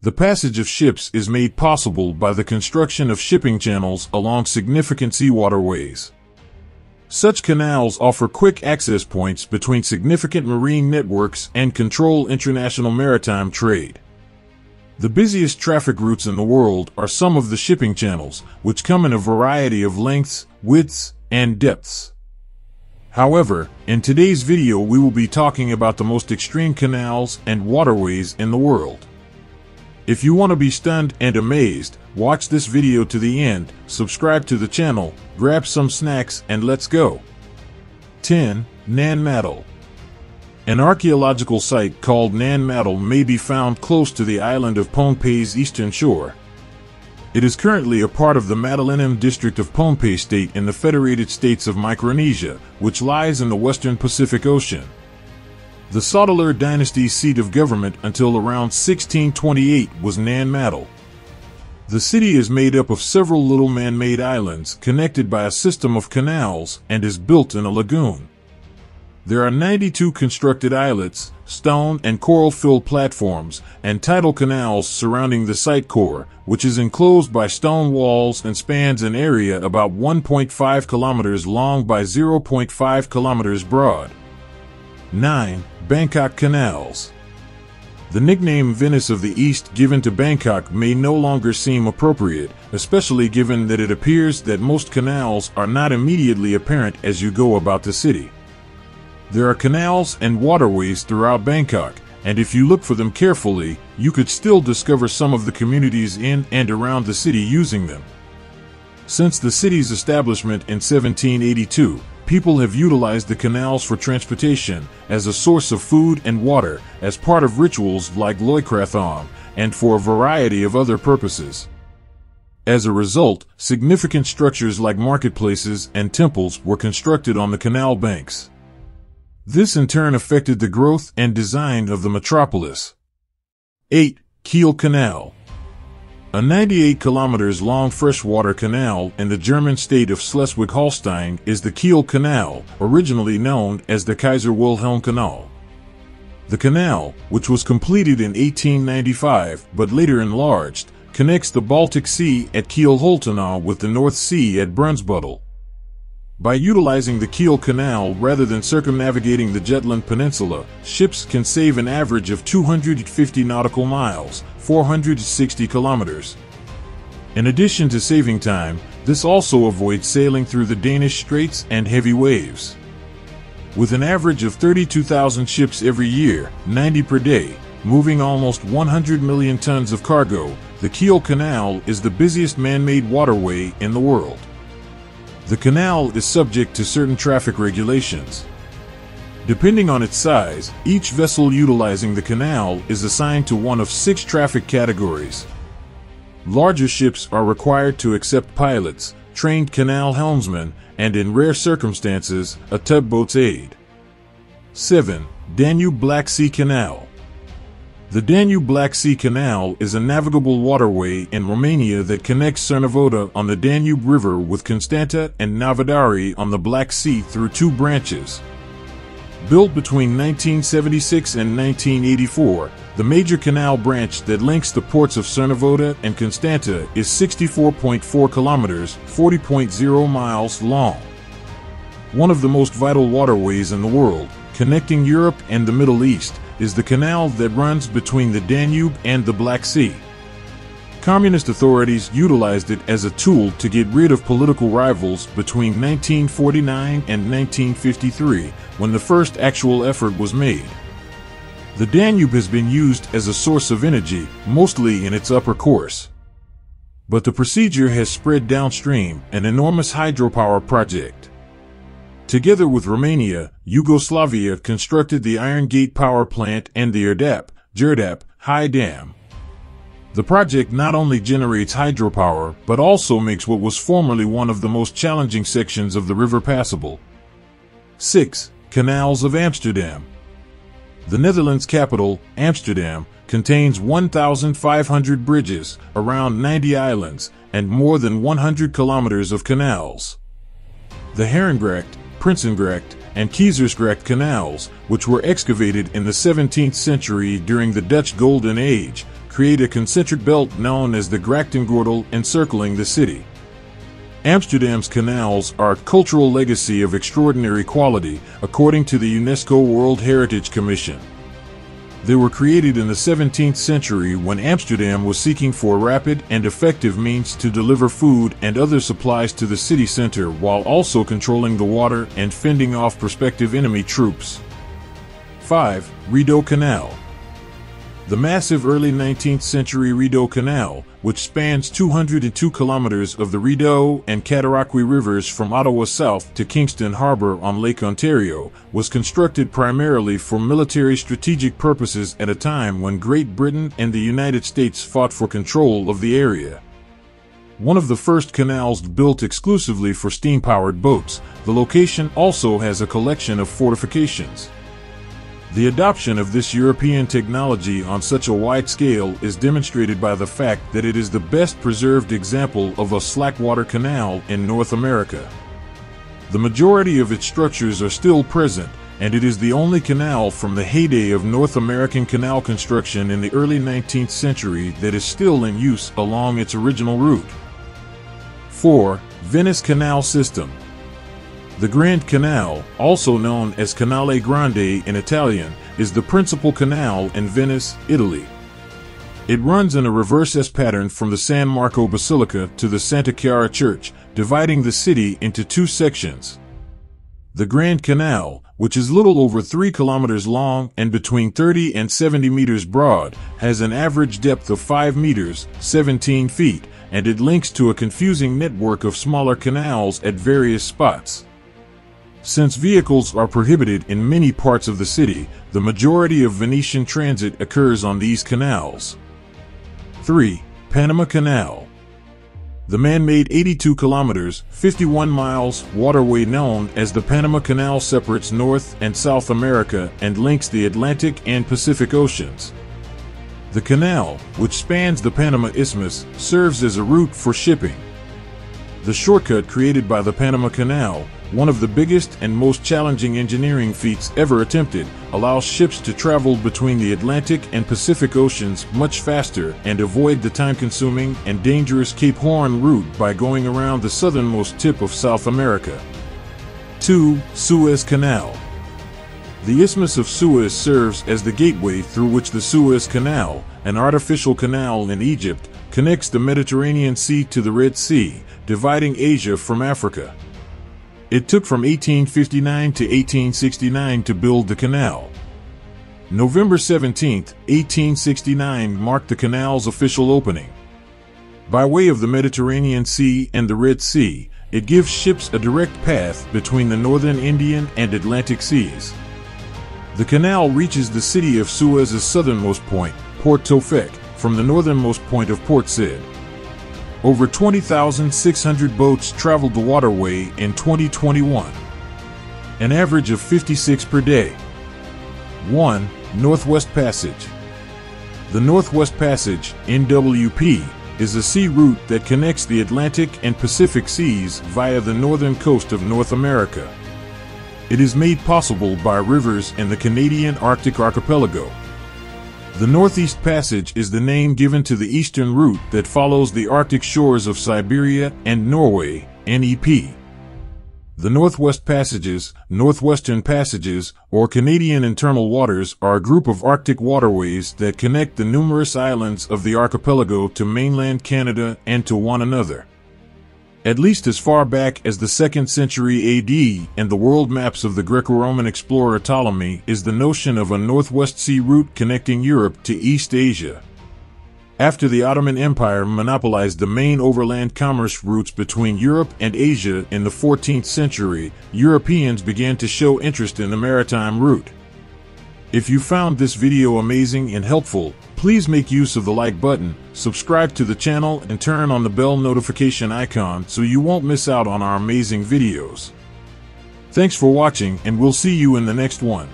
The passage of ships is made possible by the construction of shipping channels along significant seawaterways. Such canals offer quick access points between significant marine networks and control international maritime trade. The busiest traffic routes in the world are some of the shipping channels, which come in a variety of lengths, widths, and depths. However, in today's video we will be talking about the most extreme canals and waterways in the world. If you want to be stunned and amazed, watch this video to the end, subscribe to the channel, grab some snacks, and let's go. 10. Nan Madol. An archaeological site called Nan Madol may be found close to the island of Pohnpei's eastern shore. It is currently a part of the Madalenim district of Pohnpei State in the Federated States of Micronesia, which lies in the western Pacific Ocean. The Sotalur dynasty's seat of government until around 1628 was Nan Madol. The city is made up of several little man-made islands connected by a system of canals and is built in a lagoon. There are 92 constructed islets, stone and coral-filled platforms, and tidal canals surrounding the site core, which is enclosed by stone walls and spans an area about 1.5 kilometers long by 0.5 kilometers broad. 9. Bangkok Canals. The nickname Venice of the East given to Bangkok may no longer seem appropriate, especially given that it appears that most canals are not immediately apparent as you go about the city. There are canals and waterways throughout Bangkok, and if you look for them carefully, you could still discover some of the communities in and around the city using them. Since the city's establishment in 1782, people have utilized the canals for transportation, as a source of food and water, as part of rituals like Loikrathong, and for a variety of other purposes. As a result, significant structures like marketplaces and temples were constructed on the canal banks. This in turn affected the growth and design of the metropolis. 8. Kiel Canal. A 98 kilometers long freshwater canal in the German state of Schleswig-Holstein is the Kiel Canal, originally known as the Kaiser Wilhelm Canal. The canal, which was completed in 1895 but later enlarged, connects the Baltic Sea at Kiel-Holtenau with the North Sea at Brunsbüttel. By utilizing the Kiel Canal rather than circumnavigating the Jutland Peninsula, ships can save an average of 250 nautical miles, 460 kilometers. In addition to saving time, this also avoids sailing through the Danish Straits and heavy waves. With an average of 32,000 ships every year, 90 per day, moving almost 100 million tons of cargo, the Kiel Canal is the busiest man-made waterway in the world. The canal is subject to certain traffic regulations. Depending on its size, each vessel utilizing the canal is assigned to one of 6 traffic categories. Larger ships are required to accept pilots, trained canal helmsmen, and in rare circumstances, a tugboat's aid. 7. Danube Black Sea Canal. The Danube Black Sea Canal is a navigable waterway in Romania that connects Cernavodă on the Danube River with Constanta and Novodari on the Black Sea through 2 branches. Built between 1976 and 1984, the major canal branch that links the ports of Cernavodă and Constanta is 64.4 kilometers, 40.0 miles long. One of the most vital waterways in the world, connecting Europe and the Middle East, is the canal that runs between the Danube and the Black Sea. Communist authorities utilized it as a tool to get rid of political rivals between 1949 and 1953, when the first actual effort was made. The Danube has been used as a source of energy, mostly in its upper course. But the procedure has spread downstream, an enormous hydropower project. Together with Romania, Yugoslavia constructed the Iron Gate power plant and the Erdap high dam. The project not only generates hydropower, but also makes what was formerly one of the most challenging sections of the river passable. 6. Canals of Amsterdam. The Netherlands capital, Amsterdam, contains 1,500 bridges, around 90 islands, and more than 100 kilometers of canals. The Harengracht, Prinsengracht, and Keizersgracht canals, which were excavated in the 17th century during the Dutch Golden Age, create a concentric belt known as the Grachtengordel encircling the city. Amsterdam's canals are a cultural legacy of extraordinary quality, according to the UNESCO World Heritage Commission. They were created in the 17th century when Amsterdam was seeking for rapid and effective means to deliver food and other supplies to the city center while also controlling the water and fending off prospective enemy troops. 5. Rideau Canal. The massive early 19th century Rideau Canal, which spans 202 kilometers of the Rideau and Cataraqui rivers from Ottawa south to Kingston Harbor on Lake Ontario, was constructed primarily for military strategic purposes at a time when Great Britain and the United States fought for control of the area. One of the first canals built exclusively for steam-powered boats, the location also has a collection of fortifications. The adoption of this European technology on such a wide scale is demonstrated by the fact that it is the best preserved example of a slackwater canal in North America. The majority of its structures are still present, and it is the only canal from the heyday of North American canal construction in the early 19th century that is still in use along its original route. 4. Venice Canal System. The Grand Canal, also known as Canale Grande in Italian, is the principal canal in Venice, Italy. It runs in a reverse S pattern from the San Marco Basilica to the Santa Chiara Church, dividing the city into two sections. The Grand Canal, which is little over 3 kilometers long and between 30 and 70 meters broad, has an average depth of 5 meters, 17 feet, and it links to a confusing network of smaller canals at various spots. Since vehicles are prohibited in many parts of the city, the majority of Venetian transit occurs on these canals. 3. Panama Canal. The man-made 82 kilometers, 51 miles waterway known as the Panama Canal separates North and South America and links the Atlantic and Pacific Oceans. The canal, which spans the Panama Isthmus, serves as a route for shipping. The shortcut created by the Panama Canal, one of the biggest and most challenging engineering feats ever attempted, allows ships to travel between the Atlantic and Pacific Oceans much faster and avoid the time-consuming and dangerous Cape Horn route by going around the southernmost tip of South America. 2. Suez Canal. The Isthmus of Suez serves as the gateway through which the Suez Canal, an artificial canal in Egypt, connects the Mediterranean Sea to the Red Sea, dividing Asia from Africa. It took from 1859 to 1869 to build the canal. November 17, 1869 marked the canal's official opening. By way of the Mediterranean Sea and the Red Sea, it gives ships a direct path between the northern Indian and Atlantic Seas. The canal reaches the city of Suez's southernmost point, Port Tofek, from the northernmost point of Port Said. Over 20,600 boats traveled the waterway in 2021, an average of 56 per day. 1. Northwest Passage. The Northwest Passage, NWP, is a sea route that connects the Atlantic and Pacific Seas via the northern coast of North America. It is made possible by rivers in the Canadian Arctic archipelago. The Northeast Passage is the name given to the eastern route that follows the Arctic shores of Siberia and Norway, NEP. The Northwest Passages, Northwestern Passages, or Canadian Internal Waters are a group of Arctic waterways that connect the numerous islands of the archipelago to mainland Canada and to one another. At least as far back as the 2nd century AD and the world maps of the Greco-Roman explorer Ptolemy is the notion of a northwest sea route connecting Europe to East Asia. After the Ottoman Empire monopolized the main overland commerce routes between Europe and Asia in the 14th century, Europeans began to show interest in the maritime route. If you found this video amazing and helpful, please make use of the like button, subscribe to the channel, and turn on the bell notification icon so you won't miss out on our amazing videos. Thanks for watching, and we'll see you in the next one.